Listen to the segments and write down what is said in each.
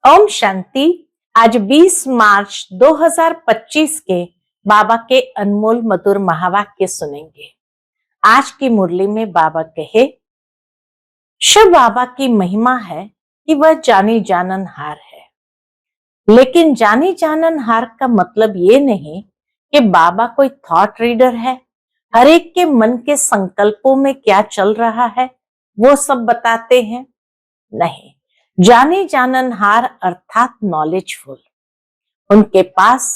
ओम शांति। आज 20 मार्च 2025 के बाबा के अनमोल मधुर महावाक्य सुनेंगे। आज की मुरली में बाबा कहे, शिव बाबा की महिमा है कि वह जानी जाननहार है। लेकिन जानी जाननहार का मतलब ये नहीं कि बाबा कोई थॉट रीडर है, हर एक के मन के संकल्पों में क्या चल रहा है वो सब बताते हैं। नहीं, जाने जाननहार अर्थात नॉलेजफुल। उनके पास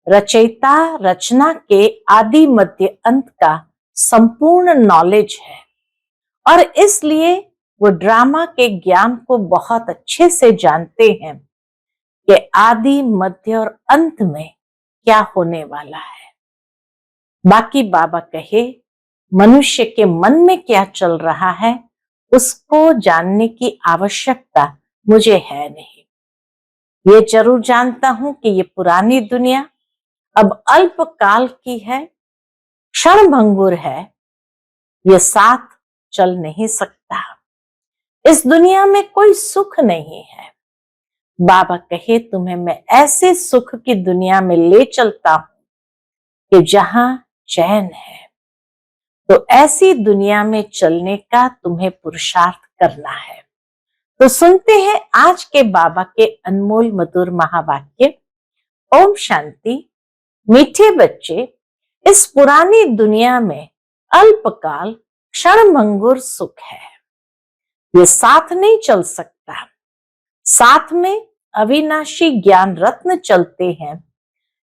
रचयिता रचना के आदि मध्य अंत का संपूर्ण नॉलेज है और इसलिए वो ड्रामा के ज्ञान को बहुत अच्छे से जानते हैं कि आदि मध्य और अंत में क्या होने वाला है। बाकी बाबा कहे, मनुष्य के मन में क्या चल रहा है उसको जानने की आवश्यकता मुझे है नहीं। ये जरूर जानता हूं कि ये पुरानी दुनिया अब अल्प काल की है, क्षणभंगुर है, ये साथ चल नहीं सकता। इस दुनिया में कोई सुख नहीं है। बाबा कहे, तुम्हें मैं ऐसे सुख की दुनिया में ले चलता हूं कि जहां चैन है। तो ऐसी दुनिया में चलने का तुम्हें पुरुषार्थ करना है। तो सुनते हैं आज के बाबा के अनमोल मधुर महावाक्य। ओम शांति। मीठे बच्चे, इस पुरानी दुनिया में अल्पकाल क्षणभंगुर सुख है। ये साथ नहीं चल सकता। साथ में अविनाशी ज्ञान रत्न चलते हैं,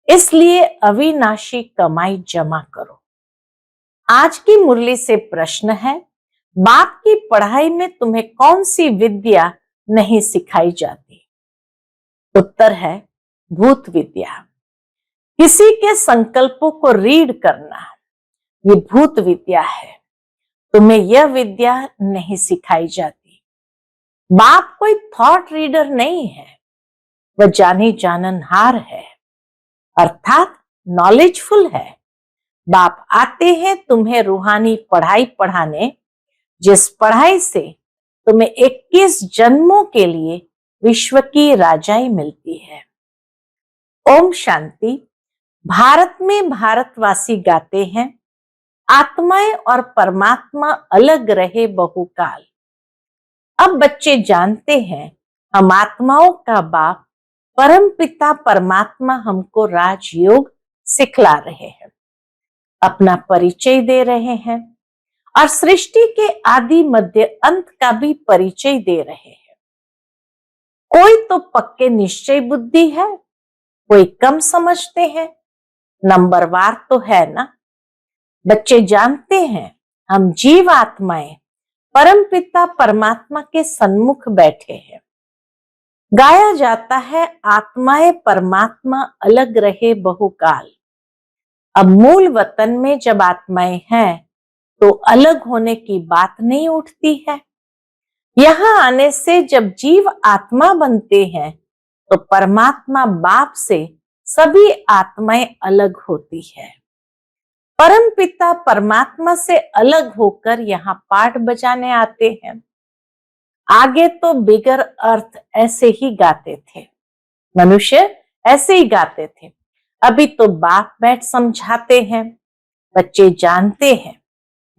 इसलिए अविनाशी कमाई जमा करो। आज की मुरली से प्रश्न है, बाप की पढ़ाई में तुम्हें कौन सी विद्या नहीं सिखाई जाती? उत्तर है भूत विद्या। किसी के संकल्पों को रीड करना, ये भूत विद्या है। तुम्हें यह विद्या नहीं सिखाई जाती। बाप कोई थॉट रीडर नहीं है, वह जानी जाननहार है अर्थात नॉलेजफुल है। बाप आते हैं तुम्हें रूहानी पढ़ाई पढ़ाने, जिस पढ़ाई से तुम्हें 21 जन्मों के लिए विश्व की राजाई मिलती है। ओम शांति। भारत में भारतवासी गाते हैं, आत्माएं और परमात्मा अलग रहे बहुकाल। अब बच्चे जानते हैं, हम आत्माओं का बाप परम पिता परमात्मा हमको राजयोग सिखला रहे हैं, अपना परिचय दे रहे हैं और सृष्टि के आदि मध्य अंत का भी परिचय दे रहे हैं। कोई तो पक्के निश्चय बुद्धि है, कोई कम समझते हैं। नंबरवार तो है ना। बच्चे जानते हैं, हम जीव आत्माएं परमपिता परमात्मा के सन्मुख बैठे हैं। गाया जाता है, आत्माएं परमात्मा अलग रहे बहुकाल। अब मूल वतन में जब आत्माएं हैं तो अलग होने की बात नहीं उठती है। यहां आने से जब जीव आत्मा बनते हैं तो परमात्मा बाप से सभी आत्माएं अलग होती है। परम पिता परमात्मा से अलग होकर यहाँ पाठ बजाने आते हैं। आगे तो बिगर अर्थ ऐसे ही गाते थे, मनुष्य ऐसे ही गाते थे। अभी तो बाप बैठ समझाते हैं। बच्चे जानते हैं,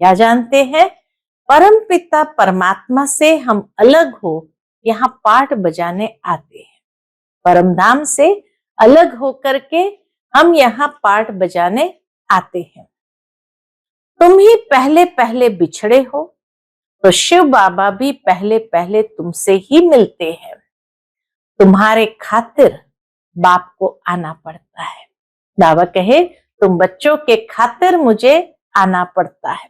क्या जानते हैं? परम पिता परमात्मा से हम अलग हो यहाँ पाठ बजाने आते हैं। परमधाम से अलग होकर के हम यहाँ पाठ बजाने आते हैं। तुम ही पहले पहले बिछड़े हो तो शिव बाबा भी पहले पहले तुमसे ही मिलते हैं। तुम्हारे खातिर बाप को आना पड़ता है। बाबा कहे, तुम बच्चों के खातिर मुझे आना पड़ता है।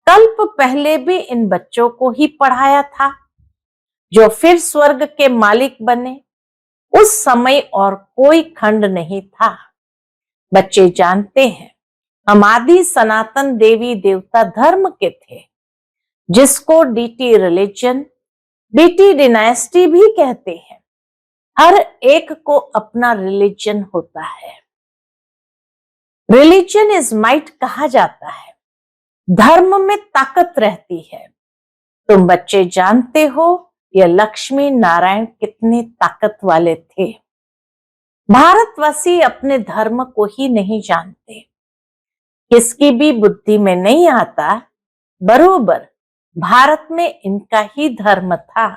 कल्प पहले भी इन बच्चों को ही पढ़ाया था, जो फिर स्वर्ग के मालिक बने। उस समय और कोई खंड नहीं था। बच्चे जानते हैं, हम आदि सनातन देवी देवता धर्म के थे, जिसको डीटी रिलीजन, डीटी डिनास्टी भी कहते हैं। हर एक को अपना रिलीजन होता है। रिलीजन इज माइट कहा जाता है। धर्म में ताकत रहती है। तुम बच्चे जानते हो, यह लक्ष्मी नारायण के कितने ताकत वाले थे। भारतवासी अपने धर्म को ही नहीं जानते, किसकी भी बुद्धि में नहीं आता बरोबर भारत में इनका ही धर्म था।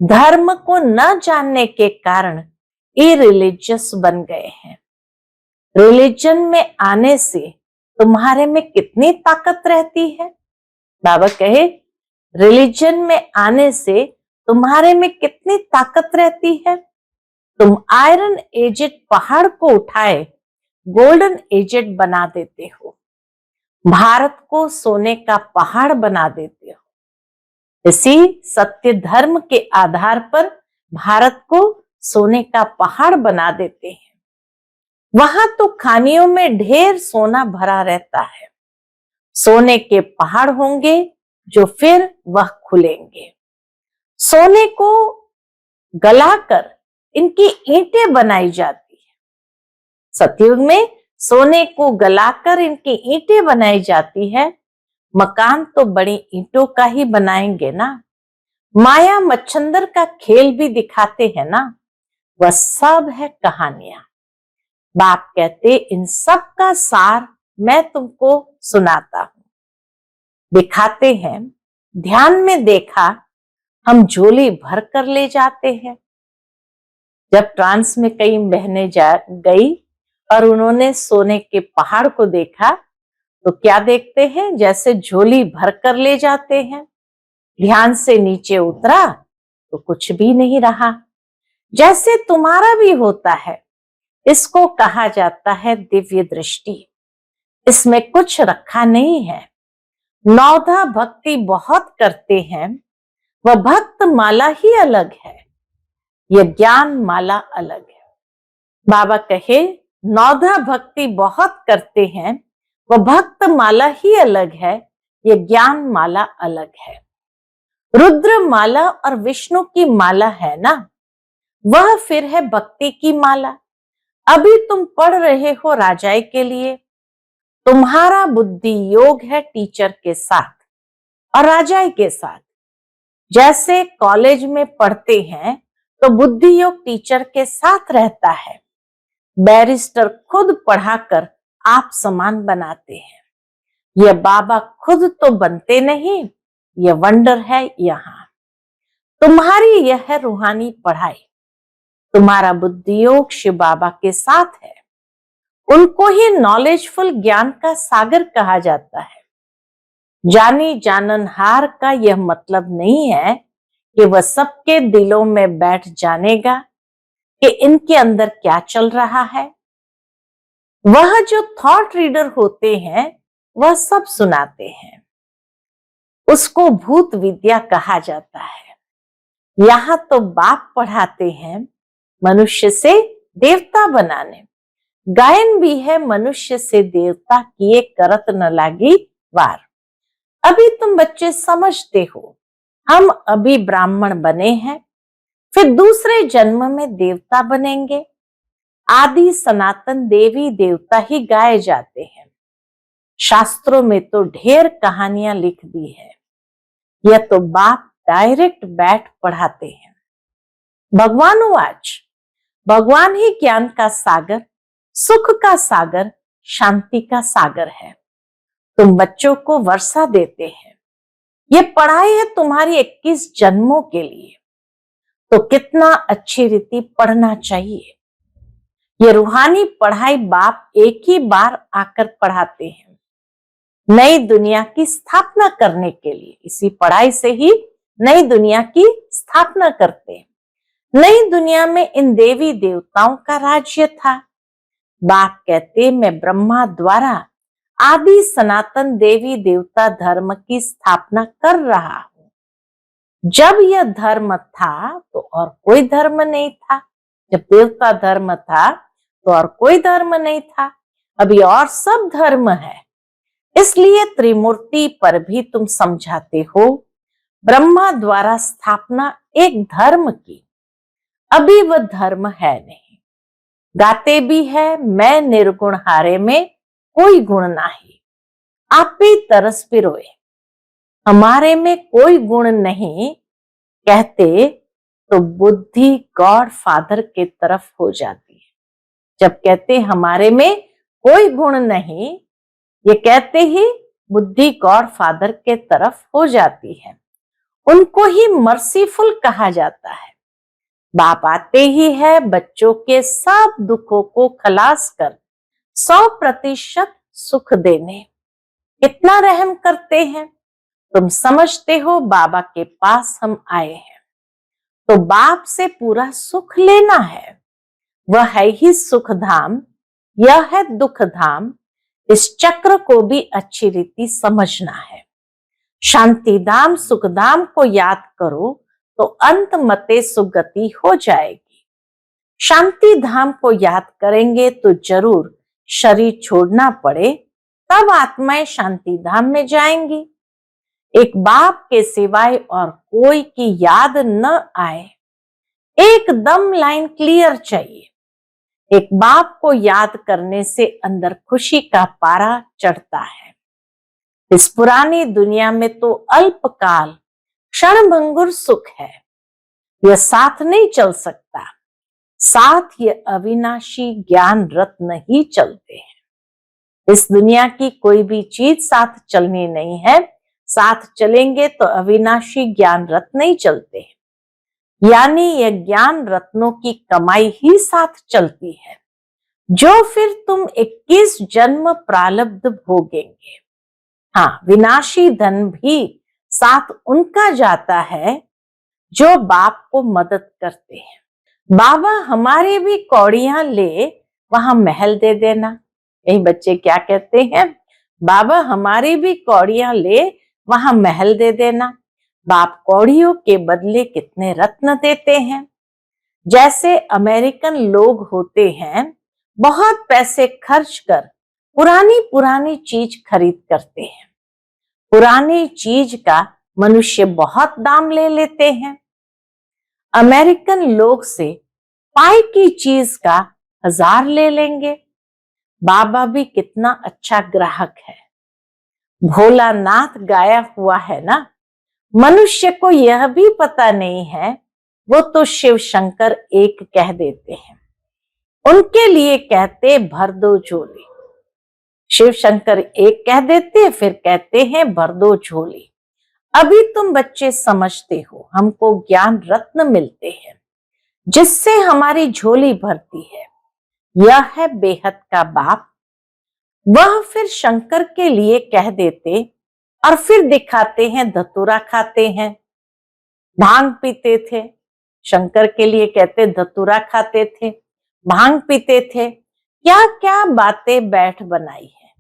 धर्म को न जानने के कारण इरिलीजियस बन गए हैं। रिलीजन में आने से तुम्हारे में कितनी ताकत रहती है। बाबा कहे रिलीजन में आने से तुम्हारे में कितनी ताकत रहती है। तुम आयरन एजेड पहाड़ को उठाए गोल्डन एजेड बना देते हो, भारत को सोने का पहाड़ बना देते हो। इसी सत्य धर्म के आधार पर भारत को सोने का पहाड़ बना देते हैं। वहां तो खानियों में ढेर सोना भरा रहता है। सोने के पहाड़ होंगे जो फिर वह खुलेंगे। सोने को गलाकर इनकी ईंटें बनाई जाती है। सतयुग में सोने को गलाकर इनकी ईंटें बनाई जाती है। मकान तो बड़ी ईंटों का ही बनाएंगे ना। माया मच्छंदर का खेल भी दिखाते हैं ना। वह सब है कहानियां। बाप कहते इन सब का सार मैं तुमको सुनाता हूं, दिखाते हैं। ध्यान में देखा, हम झोली भर कर ले जाते हैं। जब ट्रांस में कई बहनें गई और उन्होंने सोने के पहाड़ को देखा तो क्या देखते हैं, जैसे झोली भर कर ले जाते हैं। ध्यान से नीचे उतरा तो कुछ भी नहीं रहा। जैसे तुम्हारा भी होता है। इसको कहा जाता है दिव्य दृष्टि। इसमें कुछ रखा नहीं है। नौधा भक्ति बहुत करते हैं, वह भक्त माला ही अलग है, यह ज्ञान माला अलग है। बाबा कहे नौधा भक्ति बहुत करते हैं, वह भक्त माला ही अलग है, यह ज्ञान माला अलग है। रुद्र माला और विष्णु की माला है ना, वह फिर है भक्ति की माला। अभी तुम पढ़ रहे हो राजाई के लिए। तुम्हारा बुद्धि योग है टीचर के साथ और राजाई के साथ। जैसे कॉलेज में पढ़ते हैं तो बुद्धि योग टीचर के साथ रहता है। बैरिस्टर खुद पढ़ाकर आप समान बनाते हैं। यह बाबा खुद तो बनते नहीं, यह वंडर है यहाँ। तुम्हारी यह है रूहानी पढ़ाई। तुम्हारा बुद्धि योग शिव बाबा के साथ है। उनको ही नॉलेजफुल ज्ञान का सागर कहा जाता है। जानी जाननहार का यह मतलब नहीं है कि वह सबके दिलों में बैठ जानेगा कि इनके अंदर क्या चल रहा है। वह जो थॉट रीडर होते हैं वह सब सुनाते हैं। उसको भूत विद्या कहा जाता है। यहाँ तो बाप पढ़ाते हैं मनुष्य से देवता बनाने। गायन भी है मनुष्य से देवता किए करत न लागी वार। अभी तुम बच्चे समझते हो, हम अभी ब्राह्मण बने हैं, फिर दूसरे जन्म में देवता बनेंगे। आदि सनातन देवी देवता ही गाए जाते हैं। शास्त्रों में तो ढेर कहानियां लिख दी है। यह तो बाप डायरेक्ट बैठ पढ़ाते हैं। भगवानुवाच, भगवान ही ज्ञान का सागर, सुख का सागर, शांति का सागर है। तुम बच्चों को वर्षा देते हैं। ये पढ़ाई है तुम्हारी 21 जन्मों के लिए। तो कितना अच्छी रीति पढ़ना चाहिए। ये रूहानी पढ़ाई बाप एक ही बार आकर पढ़ाते हैं, नई दुनिया की स्थापना करने के लिए। इसी पढ़ाई से ही नई दुनिया की स्थापना करते हैं। नई दुनिया में इन देवी देवताओं का राज्य था। बाप कहते मैं ब्रह्मा द्वारा आदि सनातन देवी देवता धर्म की स्थापना कर रहा हूं। जब यह धर्म था तो और कोई धर्म नहीं था। जब देवता धर्म था तो और कोई धर्म नहीं था। अभी और सब धर्म है। इसलिए त्रिमूर्ति पर भी तुम समझाते हो। ब्रह्मा द्वारा स्थापना एक धर्म की, अभी वह धर्म है नहीं। गाते भी है मैं निर्गुण हारे में कोई गुण नहीं, आप भी तरस पिरोए। हमारे में कोई गुण नहीं कहते तो बुद्धि गॉड फादर के तरफ हो जाती है। जब कहते हमारे में कोई गुण नहीं, ये कहते ही बुद्धि गॉड फादर के तरफ हो जाती है। उनको ही मर्सीफुल कहा जाता है। बाप आते ही है बच्चों के सब दुखों को खलास कर 100% सुख देने। कितना रहम करते हैं। तुम समझते हो बाबा के पास हम आए हैं तो बाप से पूरा सुख लेना है। वह है ही सुख धाम, यह है दुख धाम। इस चक्र को भी अच्छी रीति समझना है। शांति धाम सुख धाम को याद करो तो अंत मते सुगति हो जाएगी। शांति धाम को याद करेंगे तो जरूर शरीर छोड़ना पड़े, तब आत्माएं शांति धाम में जाएंगी। एक बाप के सिवाय और कोई की याद न आए, एकदम लाइन क्लियर चाहिए। एक बाप को याद करने से अंदर खुशी का पारा चढ़ता है। इस पुरानी दुनिया में तो अल्पकाल क्षणभंगुर सुख है, यह साथ नहीं चल सकता। साथ ये अविनाशी ज्ञान रत्न ही चलते हैं। इस दुनिया की कोई भी चीज साथ चलनी नहीं है। साथ चलेंगे तो अविनाशी ज्ञान रत्न ही चलते हैं। यानी यह ज्ञान रत्नों की कमाई ही साथ चलती है, जो फिर तुम 21 जन्म प्रारब्ध भोगेंगे। हाँ, विनाशी धन भी साथ उनका जाता है जो बाप को मदद करते हैं। बाबा हमारे भी कौड़ियां ले वहां महल दे देना। यही बच्चे क्या कहते हैं, बाबा हमारी भी कौड़ियां ले वहां महल दे देना। बाप कौड़ियों के बदले कितने रत्न देते हैं। जैसे अमेरिकन लोग होते हैं, बहुत पैसे खर्च कर पुरानी पुरानी चीज खरीद करते हैं। पुरानी चीज का मनुष्य बहुत दाम ले लेते हैं। अमेरिकन लोग से पाई की चीज का 1000 ले लेंगे। बाबा भी कितना अच्छा ग्राहक है। भोलानाथ गाया हुआ है ना, मनुष्य को यह भी पता नहीं है, वो तो शिव शंकर एक कह देते हैं। उनके लिए कहते भर दो झोली। शिव शंकर एक कह देते फिर कहते हैं भर दो झोली। अभी तुम बच्चे समझते हो, हमको ज्ञान रत्न मिलते हैं जिससे हमारी झोली भरती है। यह है बेहद का बाप। वह फिर शंकर के लिए कह देते और फिर दिखाते हैं धतूरा खाते हैं, भांग पीते थे। शंकर के लिए कहते धतूरा खाते थे, भांग पीते थे। क्या क्या बातें बैठ बनाई है।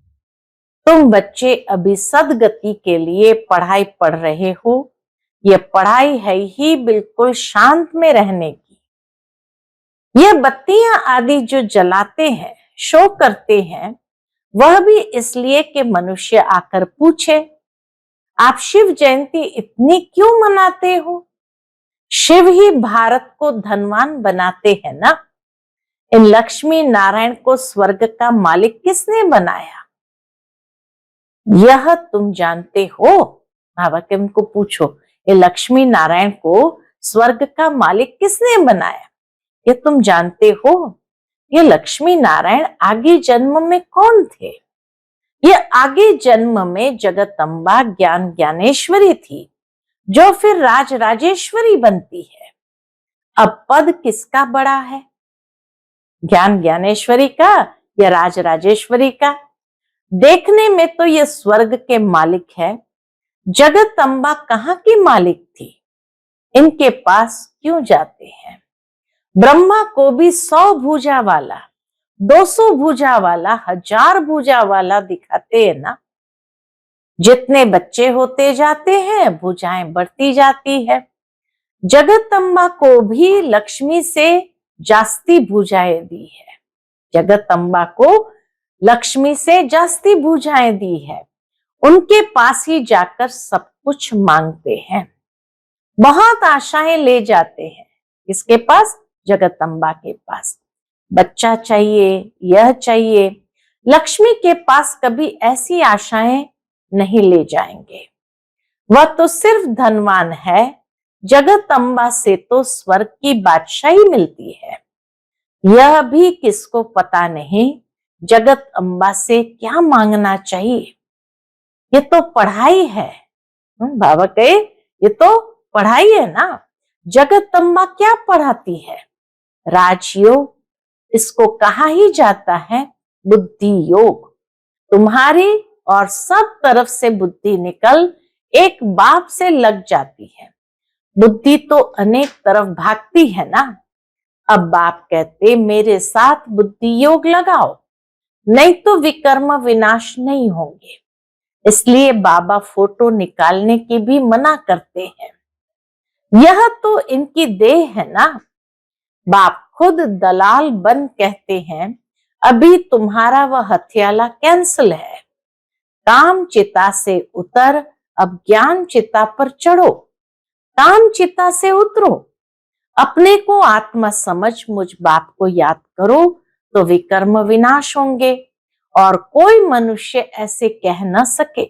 तुम बच्चे अभी सदगति के लिए पढ़ाई पढ़ रहे हो। यह पढ़ाई है ही बिल्कुल शांत में रहने की। यह बत्तियां आदि जो जलाते हैं, शो करते हैं, वह भी इसलिए कि मनुष्य आकर पूछे आप शिव जयंती इतनी क्यों मनाते हो। शिव ही भारत को धनवान बनाते हैं ना। इन लक्ष्मी नारायण को स्वर्ग का मालिक किसने बनाया, यह तुम जानते हो। बाबा के उनको पूछो, ये लक्ष्मी नारायण को स्वर्ग का मालिक किसने बनाया, ये तुम जानते हो। ये लक्ष्मी नारायण आगे जन्म में कौन थे। ये आगे जन्म में जगदम्बा ज्ञान ज्ञानेश्वरी थी, जो फिर राज राजेश्वरी बनती है। अब पद किसका बड़ा है, ज्ञान ज्ञानेश्वरी का या राज राजेश्वरी का। देखने में तो ये स्वर्ग के मालिक है। जगदम्बा कहाँ की मालिक थी, इनके पास क्यों जाते हैं। ब्रह्मा को भी 100 भुजा वाला, 200 भुजा वाला, 1000 भुजा वाला दिखाते हैं ना। जितने बच्चे होते जाते हैं भुजाएं बढ़ती जाती है। जगदम्बा को भी लक्ष्मी से जास्ती भुजाएं दी है। जगदम्बा को लक्ष्मी से जास्ती भुजाएं दी है। उनके पास ही जाकर सब कुछ मांगते हैं, बहुत आशाएं ले जाते हैं। किसके पास, जगदम्बा के पास। बच्चा चाहिए, यह चाहिए। लक्ष्मी के पास कभी ऐसी आशाएं नहीं ले जाएंगे। वह तो सिर्फ धनवान है जगत अम्बा से तो स्वर्ग की बादशाही मिलती है। यह भी किसको पता नहीं जगत अम्बा से क्या मांगना चाहिए। ये तो पढ़ाई है। बाबा कहे ये तो पढ़ाई है ना। जगत अम्बा क्या पढ़ाती है? राजयोग। इसको कहा ही जाता है बुद्धि योग। तुम्हारी और सब तरफ से बुद्धि निकल एक बाप से लग जाती है। बुद्धि तो अनेक तरफ भागती है ना। अब बाप कहते मेरे साथ बुद्धि योग लगाओ, नहीं तो विकर्म विनाश नहीं होंगे। इसलिए बाबा फोटो निकालने की भी मना करते हैं। यह तो इनकी देह है ना। बाप खुद दलाल बन कहते हैं अभी तुम्हारा वह हथियाला कैंसिल है। काम चिता से उतर, अब ज्ञान चिता पर चढ़ो। काम चिता से उतरो, अपने को आत्मा समझ मुझ बाप को याद करो तो विकर्म विनाश होंगे और कोई मनुष्य ऐसे कह न सके।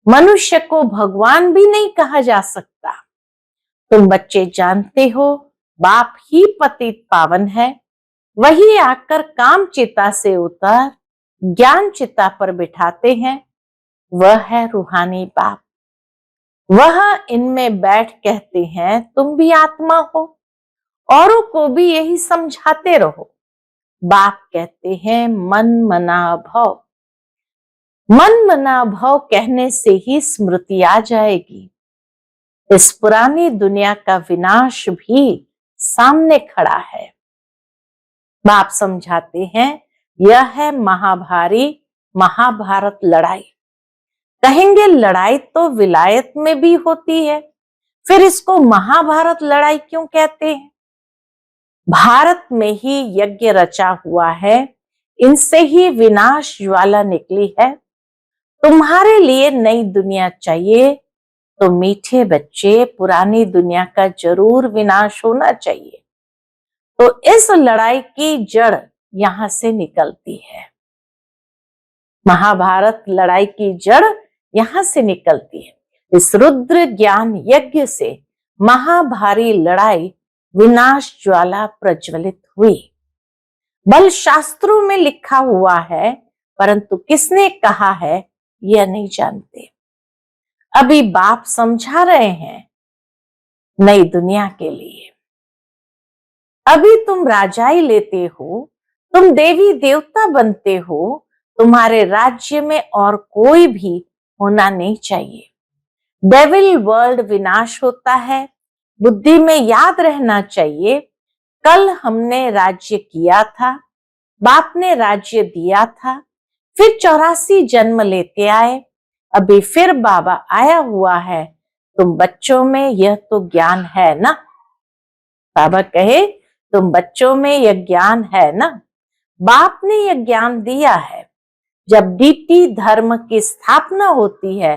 मनुष्य को भगवान भी नहीं कहा जा सकता। तुम बच्चे जानते हो बाप ही पतित पावन है। वही आकर काम चिता से उतर ज्ञान चिता पर बिठाते हैं। वह है रूहानी बाप। वह इनमें बैठ कहते हैं तुम भी आत्मा हो, औरों को भी यही समझाते रहो। बाप कहते हैं मन मना भव। मन मना भव कहने से ही स्मृति आ जाएगी। इस पुरानी दुनिया का विनाश भी सामने खड़ा है। बाप समझाते हैं यह है महाभारी महाभारत लड़ाई। कहेंगे लड़ाई तो विलायत में भी होती है, फिर इसको महाभारत लड़ाई क्यों कहते हैं? भारत में ही यज्ञ रचा हुआ है, इनसे ही विनाश ज्वाला निकली है। तुम्हारे लिए नई दुनिया चाहिए तो मीठे बच्चे पुरानी दुनिया का जरूर विनाश होना चाहिए। तो इस लड़ाई की जड़ यहां से निकलती है। महाभारत लड़ाई की जड़ यहां से निकलती है। इस रुद्र ज्ञान यज्ञ से महाभारी लड़ाई विनाश ज्वाला प्रज्वलित हुई। बल शास्त्रों में लिखा हुआ है, परंतु किसने कहा है यह नहीं जानते। अभी बाप समझा रहे हैं नई दुनिया के लिए। अभी तुम राजाई लेते हो, तुम देवी देवता बनते हो, तुम्हारे राज्य में और कोई भी होना नहीं चाहिए। डेविल वर्ल्ड विनाश होता है। बुद्धि में याद रहना चाहिए कल हमने राज्य किया था, बाप ने राज्य दिया था, फिर 84 जन्म लेते आए, अभी फिर बाबा आया हुआ है। तुम बच्चों में यह तो ज्ञान है ना। बाबा कहे तुम बच्चों में यह ज्ञान है ना। बाप ने यह ज्ञान दिया है। जब डीटी धर्म की स्थापना होती है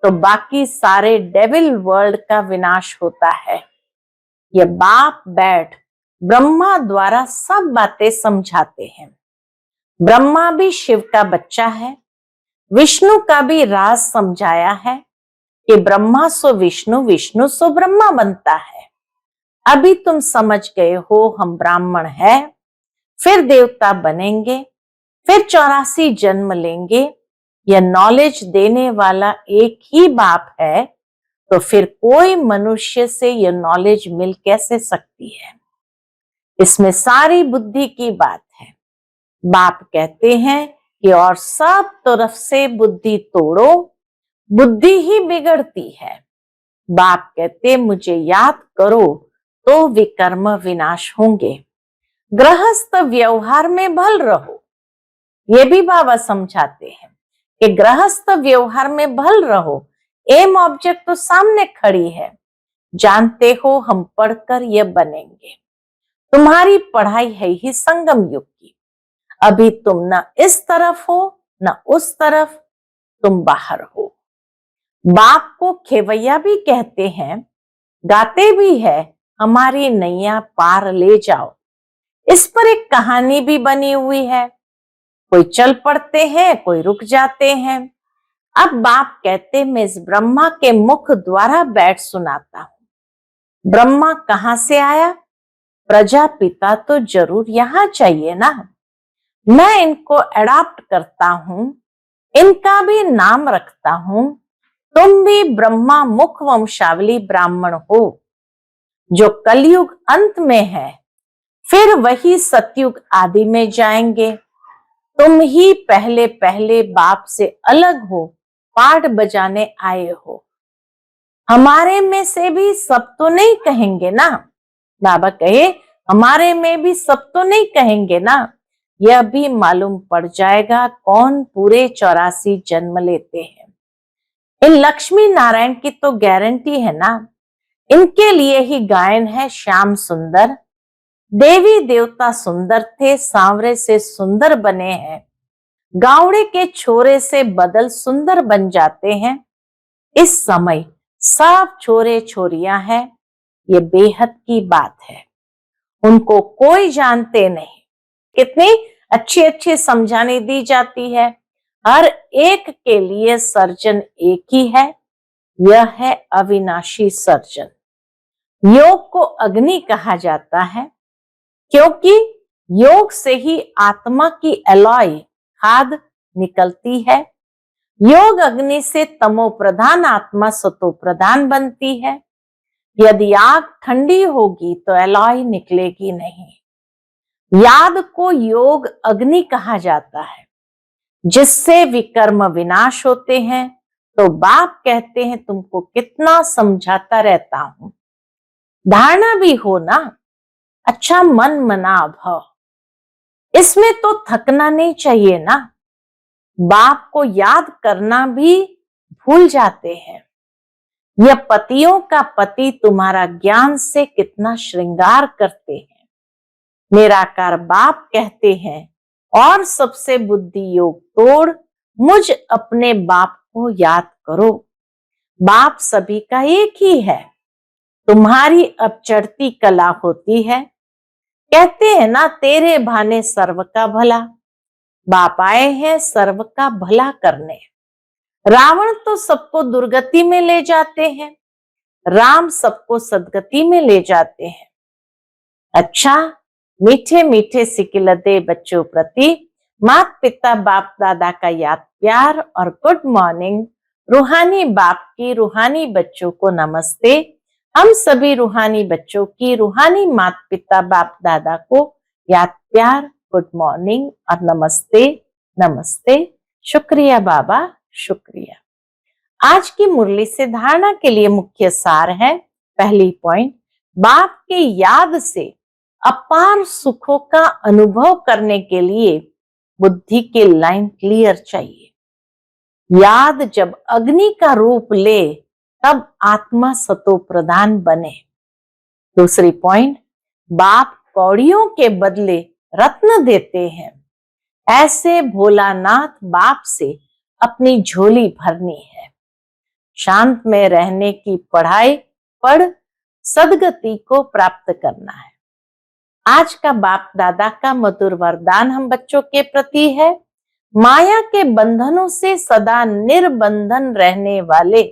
तो बाकी सारे डेविल वर्ल्ड का विनाश होता है। यह बाप बैठ ब्रह्मा द्वारा सब बातें समझाते हैं। ब्रह्मा भी शिव का बच्चा है। विष्णु का भी राज समझाया है कि ब्रह्मा सो विष्णु, विष्णु सो ब्रह्मा बनता है। अभी तुम समझ गए हो हम ब्राह्मण है, फिर देवता बनेंगे, फिर 84 जन्म लेंगे। यह नॉलेज देने वाला एक ही बाप है, तो फिर कोई मनुष्य से यह नॉलेज मिल कैसे सकती है? इसमें सारी बुद्धि की बात है। बाप कहते हैं कि और सब तरफ से बुद्धि तोड़ो, बुद्धि ही बिगड़ती है। बाप कहते मुझे याद करो तो विकर्म विनाश होंगे। गृहस्थ व्यवहार में भल रहो। ये भी बाबा समझाते हैं कि गृहस्थ व्यवहार में भल रहो। एम ऑब्जेक्ट तो सामने खड़ी है। जानते हो हम पढ़कर ये बनेंगे। तुम्हारी पढ़ाई है ही संगम युग की। अभी तुम न इस तरफ हो न उस तरफ, तुम बाहर हो। बाप को खेवैया भी कहते हैं, गाते भी है हमारी नैया पार ले जाओ। इस पर एक कहानी भी बनी हुई है। कोई चल पड़ते हैं, कोई रुक जाते हैं। अब बाप कहते मैं इस ब्रह्मा के मुख द्वारा बैठ सुनाता हूं। ब्रह्मा कहां से आया? प्रजापिता तो जरूर यहां चाहिए ना। मैं इनको अडॉप्ट करता हूं, इनका भी नाम रखता हूं। तुम भी ब्रह्मा मुख वंशावली ब्राह्मण हो, जो कलयुग अंत में है, फिर वही सतयुग आदि में जाएंगे। तुम ही पहले पहले बाप से अलग हो, पाठ बजाने आए हो। हमारे में से भी सब तो नहीं कहेंगे ना। बाबा कहे हमारे में भी सब तो नहीं कहेंगे ना। यह भी मालूम पड़ जाएगा कौन पूरे 84 जन्म लेते हैं। इन लक्ष्मी नारायण की तो गारंटी है ना। इनके लिए ही गायन है श्याम सुंदर। देवी देवता सुंदर थे, सांवरे से सुंदर बने हैं। गावड़े के छोरे से बदल सुंदर बन जाते हैं। इस समय सब छोरे छोरियां हैं। ये बेहद की बात है। उनको कोई जानते नहीं। कितनी अच्छी अच्छी समझाने दी जाती है। हर एक के लिए सर्जन एक ही है, यह है अविनाशी सर्जन। योग को अग्नि कहा जाता है, क्योंकि योग से ही आत्मा की एलॉय खाद निकलती है। योग अग्नि से तमो प्रधान आत्मा सतो प्रधान बनती है। यदि आग ठंडी होगी तो एलॉय निकलेगी नहीं। याद को योग अग्नि कहा जाता है, जिससे विकर्म विनाश होते हैं। तो बाप कहते हैं तुमको कितना समझाता रहता हूं। धारणा भी हो ना, अच्छा मन मना भव, इसमें तो थकना नहीं चाहिए ना। बाप को याद करना भी भूल जाते हैं। यह पतियों का पति तुम्हारा ज्ञान से कितना श्रृंगार करते हैं। निराकार बाप कहते हैं और सबसे बुद्धि योग तोड़ मुझ अपने बाप को याद करो। बाप सभी का एक ही है। तुम्हारी अब चढ़ती कला होती है। कहते हैं ना तेरे भाने सर्व का भला। बाप आए हैं सर्व का भला करने। रावण तो सबको दुर्गति में ले जाते हैं, राम सबको सदगति में ले जाते हैं। अच्छा, मीठे मीठे सिकिलते बच्चों प्रति माता पिता बाप दादा का याद प्यार और गुड मॉर्निंग। रूहानी बाप की रूहानी बच्चों को नमस्ते। हम सभी रूहानी बच्चों की रूहानी माता पिता बाप दादा को याद प्यार, गुड मॉर्निंग और नमस्ते नमस्ते। शुक्रिया बाबा, शुक्रिया। आज की मुरली से धारणा के लिए मुख्य सार है। पहली पॉइंट, बाप के याद से अपार सुखों का अनुभव करने के लिए बुद्धि की लाइन क्लियर चाहिए। याद जब अग्नि का रूप ले तब आत्मा सतो प्रधान बने। दूसरी पॉइंट, बाप कौड़ियों के बदले रत्न देते हैं। ऐसे भोलानाथ बाप से अपनी झोली भरनी है। शांत में रहने की पढ़ाई पढ़ सदगति को प्राप्त करना है। आज का बाप दादा का मधुर वरदान हम बच्चों के प्रति है। माया के बंधनों से सदा निर्बंधन रहने वाले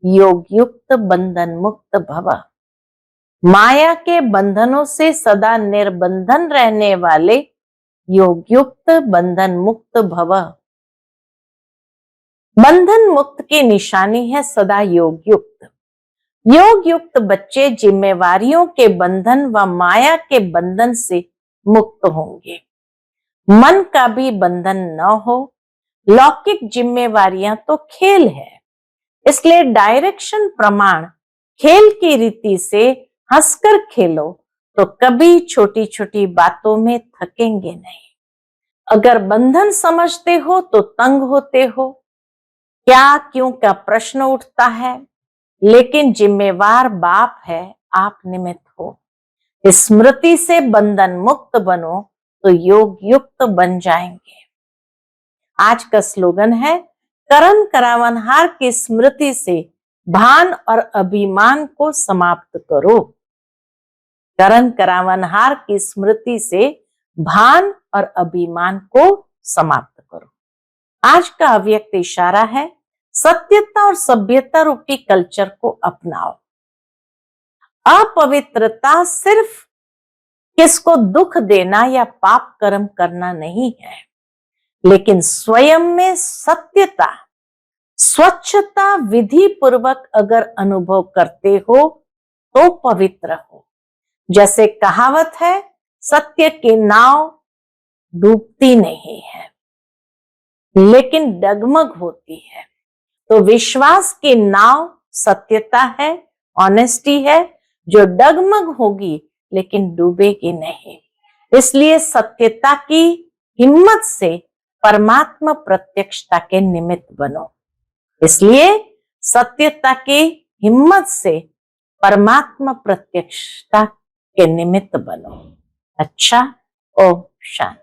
योग युक्त बंधन मुक्त भव। माया के बंधनों से सदा निर्बंधन रहने वाले योग युक्त बंधन मुक्त भव। बंधन मुक्त की निशानी है सदा योग युक्त। योग युक्त बच्चे जिम्मेवारियों के बंधन व माया के बंधन से मुक्त होंगे। मन का भी बंधन न हो। लौकिक जिम्मेवारियां तो खेल है, इसलिए डायरेक्शन प्रमाण खेल की रीति से हंसकर खेलो तो कभी छोटी छोटी बातों में थकेंगे नहीं। अगर बंधन समझते हो तो तंग होते हो। क्या क्यों का प्रश्न उठता है, लेकिन जिम्मेवार बाप है, आप निमित्त हो। स्मृति से बंधन मुक्त बनो तो योग युक्त बन जाएंगे। आज का स्लोगन है, करण करावनहार की स्मृति से भान और अभिमान को समाप्त करो। करण करावनहार की स्मृति से भान और अभिमान को समाप्त करो। आज का अव्यक्त इशारा है, सत्यता और सभ्यता रूपी कल्चर को अपनाओ। अपवित्रता सिर्फ किसको दुख देना या पाप कर्म करना नहीं है, लेकिन स्वयं में सत्यता, स्वच्छता विधि पूर्वक अगर अनुभव करते हो तो पवित्र हो। जैसे कहावत है, सत्य की नाव डूबती नहीं है लेकिन डगमग होती है। तो विश्वास की नाव सत्यता है, ऑनेस्टी है, जो डगमग होगी लेकिन डूबेगी नहीं। इसलिए सत्यता की हिम्मत से परमात्मा प्रत्यक्षता के निमित्त बनो। इसलिए सत्यता की हिम्मत से परमात्मा प्रत्यक्षता के निमित्त बनो। अच्छा, ओम शांति।